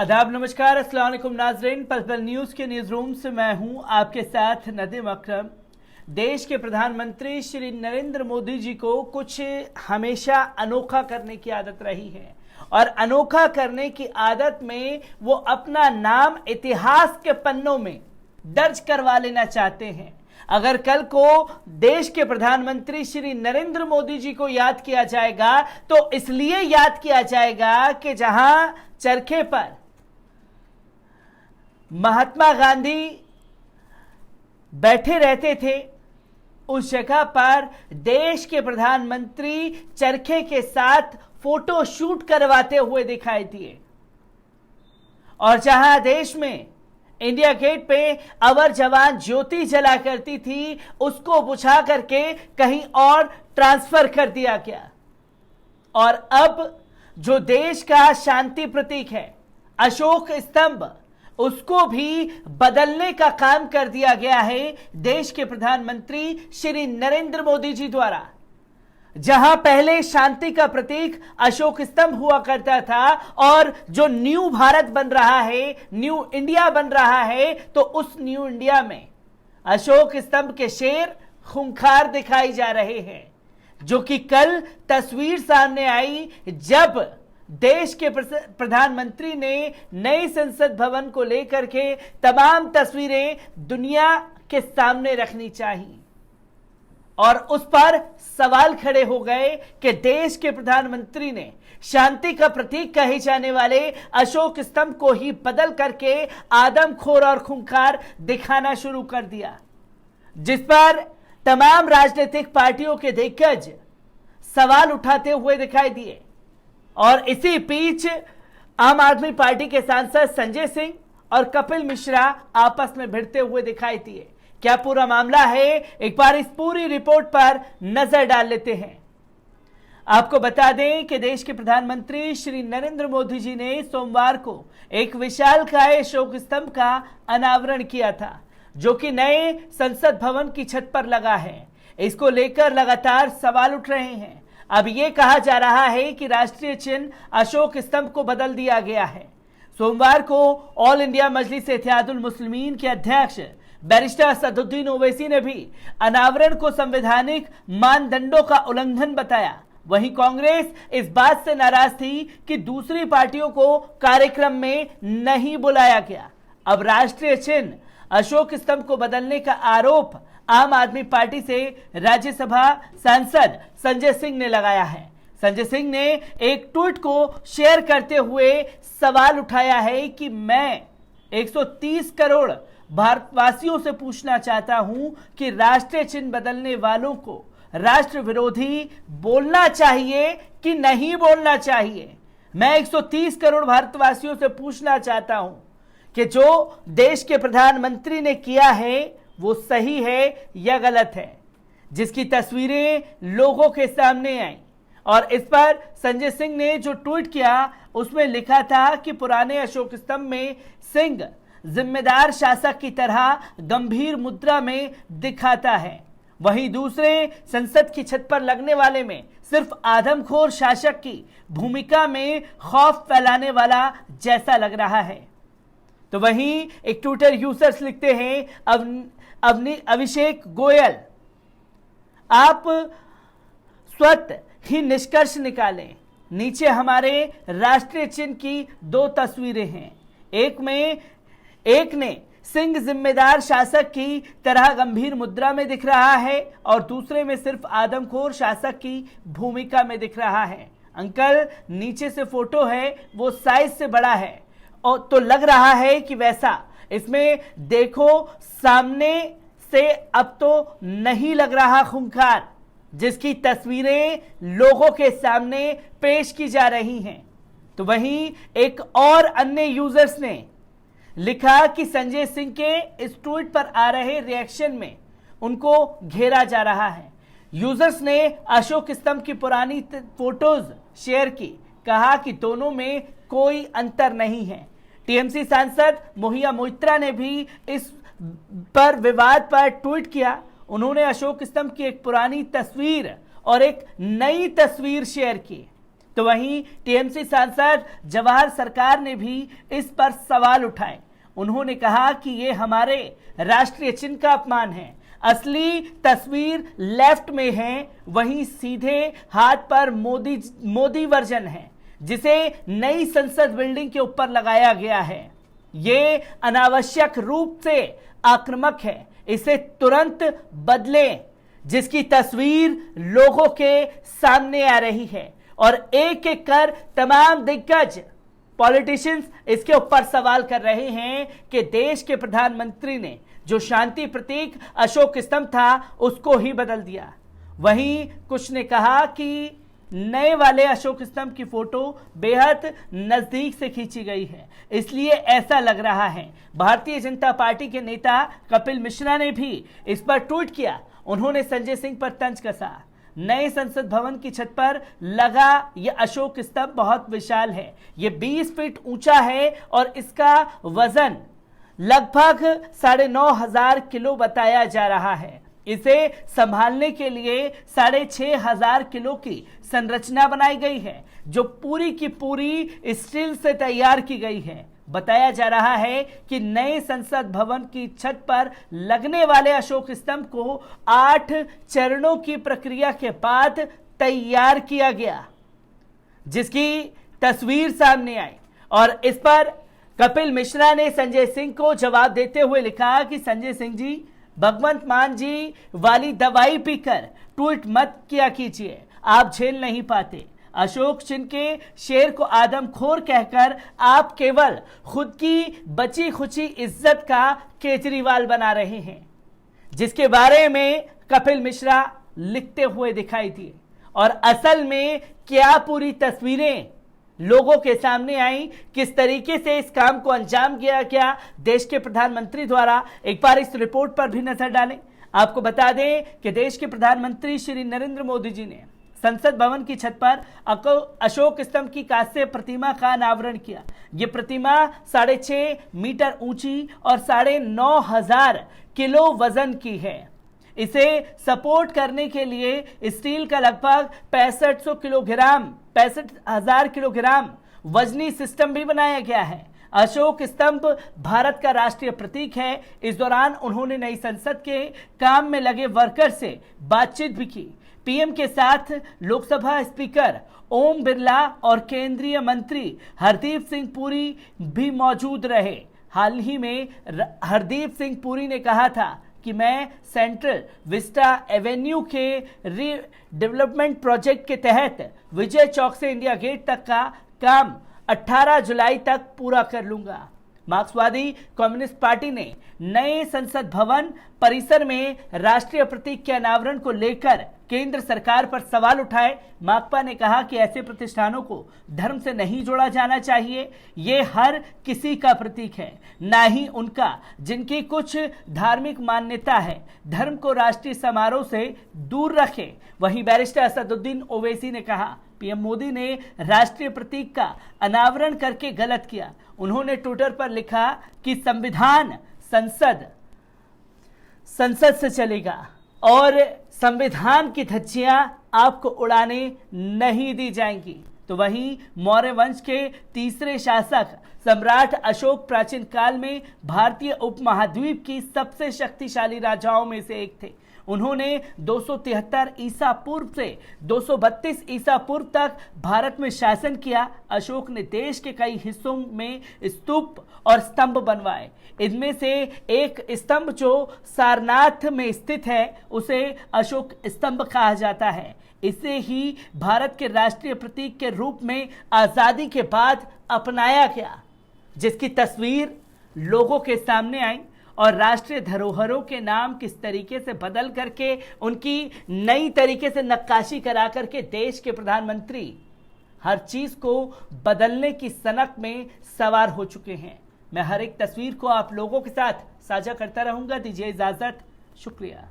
आदाब, नमस्कार, अस्सलाम वालेकुम नाज़रीन। पल न्यूज़ के न्यूज़ रूम से मैं हूं आपके साथ नदीम अकरम। देश के प्रधानमंत्री श्री नरेंद्र मोदी जी को कुछ हमेशा अनोखा करने की आदत रही है और अनोखा करने की आदत में वो अपना नाम इतिहास के पन्नों में दर्ज करवा लेना चाहते हैं। अगर कल को देश के प्रधानमंत्री श्री नरेंद्र मोदी जी को याद किया जाएगा तो इसलिए याद किया जाएगा कि जहां चरखे पर महात्मा गांधी बैठे रहते थे, उस जगह पर देश के प्रधानमंत्री चरखे के साथ फोटो शूट करवाते हुए दिखाई दिए। और जहां देश में इंडिया गेट पे अमर जवान ज्योति जला करती थी, उसको बुझा करके कहीं और ट्रांसफर कर दिया गया। और अब जो देश का शांति प्रतीक है अशोक स्तंभ, उसको भी बदलने का काम कर दिया गया है देश के प्रधानमंत्री श्री नरेंद्र मोदी जी द्वारा। जहां पहले शांति का प्रतीक अशोक स्तंभ हुआ करता था और जो न्यू भारत बन रहा है, न्यू इंडिया बन रहा है, तो उस न्यू इंडिया में अशोक स्तंभ के शेर खूंखार दिखाई जा रहे हैं। जो कि कल तस्वीर सामने आई जब देश के प्रधानमंत्री ने नए संसद भवन को लेकर के तमाम तस्वीरें दुनिया के सामने रखनी चाहिए और उस पर सवाल खड़े हो गए कि देश के प्रधानमंत्री ने शांति का प्रतीक कहे जाने वाले अशोक स्तंभ को ही बदल करके आदमखोर और खूंखार दिखाना शुरू कर दिया, जिस पर तमाम राजनीतिक पार्टियों के दिग्गज सवाल उठाते हुए दिखाई दिए। और इसी बीच आम आदमी पार्टी के सांसद संजय सिंह और कपिल मिश्रा आपस में भिड़ते हुए दिखाई दिए। क्या पूरा मामला है, एक बार इस पूरी रिपोर्ट पर नजर डाल लेते हैं। आपको बता दें कि देश के प्रधानमंत्री श्री नरेंद्र मोदी जी ने सोमवार को एक विशालकाय अशोक स्तंभ का अनावरण किया था, जो कि नए संसद भवन की छत पर लगा है। इसको लेकर लगातार सवाल उठ रहे हैं। अब यह कहा जा रहा है कि राष्ट्रीय चिन्ह अशोक स्तंभ को बदल दिया गया है। सोमवार को ऑल इंडिया मजलिस इत्तेहादुल मुस्लिमीन के अध्यक्ष बैरिस्टर असदुद्दीन ओवैसी ने भी अनावरण को संवैधानिक मानदंडों का उल्लंघन बताया। वहीं कांग्रेस इस बात से नाराज थी कि दूसरी पार्टियों को कार्यक्रम में नहीं बुलाया गया। अब राष्ट्रीय चिन्ह अशोक स्तंभ को बदलने का आरोप आम आदमी पार्टी से राज्यसभा सांसद संजय सिंह ने लगाया है। संजय सिंह ने एक ट्वीट को शेयर करते हुए सवाल उठाया है कि मैं 130 करोड़ भारतवासियों से पूछना चाहता हूं कि राष्ट्रीय चिन्ह बदलने वालों को राष्ट्र विरोधी बोलना चाहिए कि नहीं बोलना चाहिए। मैं 130 करोड़ भारतवासियों से पूछना चाहता हूं कि जो देश के प्रधानमंत्री ने किया है वो सही है या गलत है, जिसकी तस्वीरें लोगों के सामने आई। और इस पर संजय सिंह ने जो ट्वीट किया उसमें लिखा था कि पुराने अशोक स्तंभ में सिंह जिम्मेदार शासक की तरह गंभीर मुद्रा में दिखाता है, वहीं दूसरे संसद की छत पर लगने वाले में सिर्फ आदमखोर शासक की भूमिका में खौफ फैलाने वाला जैसा लग रहा है। तो वहीं एक ट्विटर यूजर्स लिखते हैं, अभिषेक गोयल, आप स्वतः ही निष्कर्ष निकालें। नीचे हमारे राष्ट्रीय चिन्ह की 2 तस्वीरें हैं। एक ने सिंह जिम्मेदार शासक की तरह गंभीर मुद्रा में दिख रहा है और दूसरे में सिर्फ आदमखोर शासक की भूमिका में दिख रहा है। अंकल, नीचे से फोटो है वो साइज से बड़ा है और तो लग रहा है कि वैसा। इसमें देखो सामने से अब तो नहीं लग रहा खूंखार, जिसकी तस्वीरें लोगों के सामने पेश की जा रही हैं। तो वहीं एक और अन्य यूजर्स ने लिखा कि संजय सिंह के इस ट्वीट पर आ रहे रिएक्शन में उनको घेरा जा रहा है। यूजर्स ने अशोक स्तंभ की पुरानी फोटोज शेयर की, कहा कि दोनों में कोई अंतर नहीं है। टीएमसी सांसद मोहिया मोइत्रा ने भी इस पर विवाद पर ट्वीट किया। उन्होंने अशोक स्तंभ की एक पुरानी तस्वीर और एक नई तस्वीर शेयर की। तो वहीं टीएमसी सांसद जवाहर सरकार ने भी इस पर सवाल उठाए। उन्होंने कहा कि ये हमारे राष्ट्रीय चिन्ह का अपमान है। असली तस्वीर लेफ्ट में है, वहीं सीधे हाथ पर मोदी वर्जन है, जिसे नई संसद बिल्डिंग के ऊपर लगाया गया है। ये अनावश्यक रूप से आक्रामक है, इसे तुरंत बदलें, जिसकी तस्वीर लोगों के सामने आ रही है। और एक एक कर तमाम दिग्गज पॉलिटिशियंस इसके ऊपर सवाल कर रहे हैं कि देश के प्रधानमंत्री ने जो शांति प्रतीक अशोक स्तंभ था उसको ही बदल दिया। वहीं कुछ ने कहा कि नए वाले अशोक स्तंभ की फोटो बेहद नजदीक से खींची गई है, इसलिए ऐसा लग रहा है। भारतीय जनता पार्टी के नेता कपिल मिश्रा ने भी इस पर ट्वीट किया। उन्होंने संजय सिंह पर तंज कसा। नए संसद भवन की छत पर लगा यह अशोक स्तंभ बहुत विशाल है, यह 20 फीट ऊंचा है और इसका वजन लगभग 9,500 किलो बताया जा रहा है। इसे संभालने के लिए 6,500 किलो की संरचना बनाई गई है, जो पूरी की पूरी स्टील से तैयार की गई है। बताया जा रहा है कि नए संसद भवन की छत पर लगने वाले अशोक स्तंभ को 8 चरणों की प्रक्रिया के बाद तैयार किया गया, जिसकी तस्वीर सामने आई। और इस पर कपिल मिश्रा ने संजय सिंह को जवाब देते हुए लिखा कि संजय सिंह जी, भगवंत मान जी वाली दवाई पीकर ट्वीट मत किया कीजिए, आप झेल नहीं पाते। अशोक चिन्ह के शेर को आदमखोर कहकर आप केवल खुद की बची खुची इज्जत का केजरीवाल बना रहे हैं, जिसके बारे में कपिल मिश्रा लिखते हुए दिखाई दिए। और असल में क्या पूरी तस्वीरें लोगों के सामने आई, किस तरीके से इस काम को अंजाम दिया गया देश के प्रधानमंत्री द्वारा, एक बार इस रिपोर्ट पर भी नजर डालें। आपको बता दें कि देश के प्रधानमंत्री श्री नरेंद्र मोदी जी ने संसद भवन की छत पर अशोक स्तंभ की कांस्य प्रतिमा का अनावरण किया। ये प्रतिमा 6.5 मीटर ऊंची और 9,500 किलो वजन की है। इसे सपोर्ट करने के लिए स्टील का लगभग 65,000 किलोग्राम वजनी सिस्टम भी बनाया गया है। अशोक स्तंभ भारत का राष्ट्रीय प्रतीक है। इस दौरान उन्होंने नई संसद के काम में लगे वर्कर से बातचीत भी की। पीएम के साथ लोकसभा स्पीकर ओम बिरला और केंद्रीय मंत्री हरदीप सिंह पुरी भी मौजूद रहे। हाल ही में हरदीप सिंह पुरी ने कहा था कि मैं सेंट्रल विस्टा एवेन्यू के रीडेवलपमेंट प्रोजेक्ट के तहत विजय चौक से इंडिया गेट तक का काम 18 जुलाई तक पूरा कर लूंगा। मार्क्सवादी कम्युनिस्ट पार्टी ने नए संसद भवन परिसर में राष्ट्रीय प्रतीक के अनावरण को लेकर केंद्र सरकार पर सवाल उठाए। माकपा ने कहा कि ऐसे प्रतिष्ठानों को धर्म से नहीं जोड़ा जाना चाहिए। ये हर किसी का प्रतीक है, ना ही उनका जिनकी कुछ धार्मिक मान्यता है। धर्म को राष्ट्रीय समारोह से दूर रखें। वहीं बैरिस्टर असदुद्दीन ओवैसी ने कहा पीएम मोदी ने राष्ट्रीय प्रतीक का अनावरण करके गलत किया। उन्होंने ट्विटर पर लिखा कि संविधान संसद से चलेगा और संविधान की धज्जियां आपको उड़ाने नहीं दी जाएंगी। तो वहीं मौर्य वंश के तीसरे शासक सम्राट अशोक प्राचीन काल में भारतीय उपमहाद्वीप की सबसे शक्तिशाली राजाओं में से एक थे। उन्होंने 273 ईसा पूर्व से 232 ईसा पूर्व तक भारत में शासन किया। अशोक ने देश के कई हिस्सों में स्तूप और स्तंभ बनवाए। इनमें से एक स्तंभ जो सारनाथ में स्थित है उसे अशोक स्तंभ कहा जाता है। इसे ही भारत के राष्ट्रीय प्रतीक के रूप में आजादी के बाद अपनाया गया, जिसकी तस्वीर लोगों के सामने आई। और राष्ट्रीय धरोहरों के नाम किस तरीके से बदल करके उनकी नई तरीके से नक्काशी करा करके देश के प्रधानमंत्री हर चीज को बदलने की सनक में सवार हो चुके हैं। मैं हर एक तस्वीर को आप लोगों के साथ साझा करता रहूंगा। दीजिए इजाजत, शुक्रिया।